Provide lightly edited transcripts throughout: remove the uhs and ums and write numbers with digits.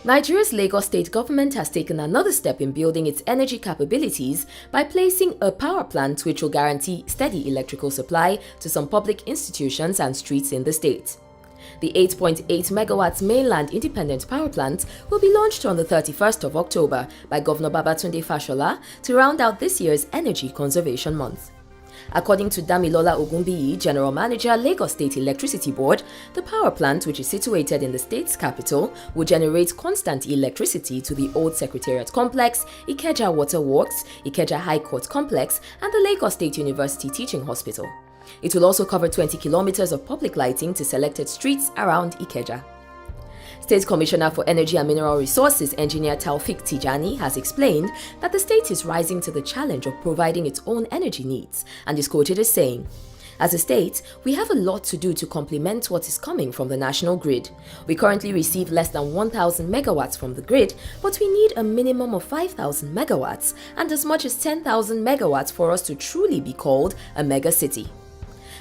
Nigeria's Lagos state government has taken another step in building its energy capabilities by placing a power plant which will guarantee steady electrical supply to some public institutions and streets in the state. The 8.8 megawatts mainland independent power plant will be launched on the 31st of October by Governor Babatunde Fashola to round out this year's Energy Conservation Month. According to Damilola Ogunbiyi, General Manager, Lagos State Electricity Board, the power plant, which is situated in the state's capital, will generate constant electricity to the Old Secretariat Complex, Ikeja Water Works, Ikeja High Court Complex, and the Lagos State University Teaching Hospital. It will also cover 20 kilometers of public lighting to selected streets around Ikeja. State Commissioner for Energy and Mineral Resources, Engineer Taufik Tijani, has explained that the state is rising to the challenge of providing its own energy needs and is quoted as saying, "As a state, we have a lot to do to complement what is coming from the national grid. We currently receive less than 1,000 megawatts from the grid, but we need a minimum of 5,000 megawatts and as much as 10,000 megawatts for us to truly be called a mega city."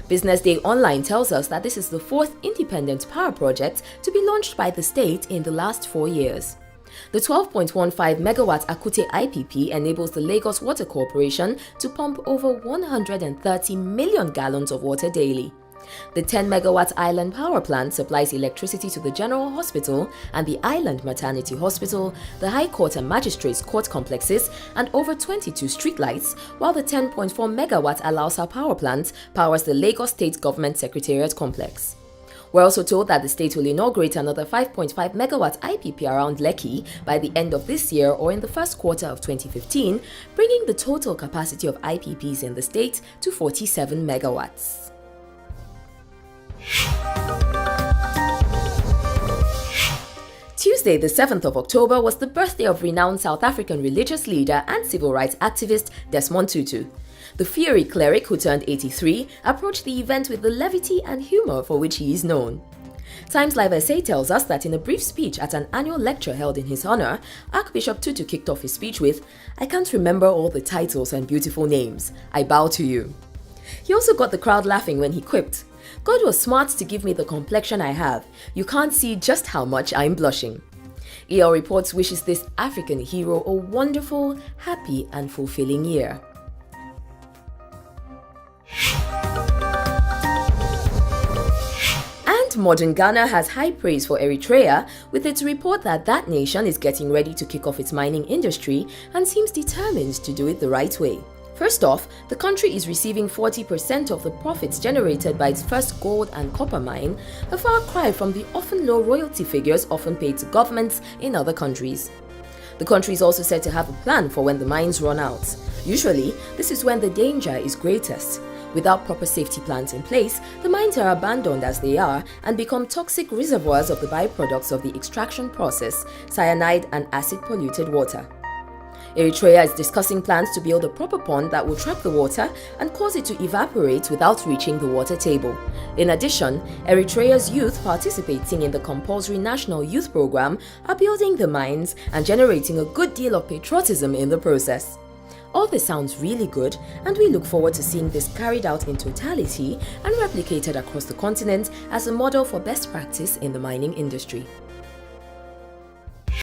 Business Day Online tells us that this is the fourth independent power project to be launched by the state in the last 4 years. The 12.15 megawatt Akute IPP enables the Lagos Water Corporation to pump over 130 million gallons of water daily. The 10 megawatt island power plant supplies electricity to the General Hospital and the Island Maternity Hospital, the High Court and Magistrates Court complexes, and over 22 streetlights, while the 10.4 megawatt Alausa power plant powers the Lagos State Government Secretariat Complex. We're also told that the state will inaugurate another 5.5 megawatt IPP around Lekki by the end of this year or in the first quarter of 2015, bringing the total capacity of IPPs in the state to 47 megawatts. Tuesday, the 7th of October, was the birthday of renowned South African religious leader and civil rights activist Desmond Tutu. The fiery cleric, who turned 83, approached the event with the levity and humor for which he is known. Times Live SA tells us that in a brief speech at an annual lecture held in his honor, Archbishop Tutu kicked off his speech with, "I can't remember all the titles and beautiful names. I bow to you." He also got the crowd laughing when he quipped, "God was smart to give me the complexion I have. You can't see just how much I'm blushing." EL Reports wishes this African hero a wonderful, happy and fulfilling year. And modern Ghana has high praise for Eritrea, with its report that that nation is getting ready to kick off its mining industry and seems determined to do it the right way. First off, the country is receiving 40% of the profits generated by its first gold and copper mine, a far cry from the often low royalty figures often paid to governments in other countries. The country is also said to have a plan for when the mines run out. Usually, this is when the danger is greatest. Without proper safety plans in place, the mines are abandoned as they are and become toxic reservoirs of the byproducts of the extraction process, cyanide and acid-polluted water. Eritrea is discussing plans to build a proper pond that will trap the water and cause it to evaporate without reaching the water table. In addition, Eritrea's youth participating in the compulsory national youth program are building the mines and generating a good deal of patriotism in the process. All this sounds really good, and we look forward to seeing this carried out in totality and replicated across the continent as a model for best practice in the mining industry.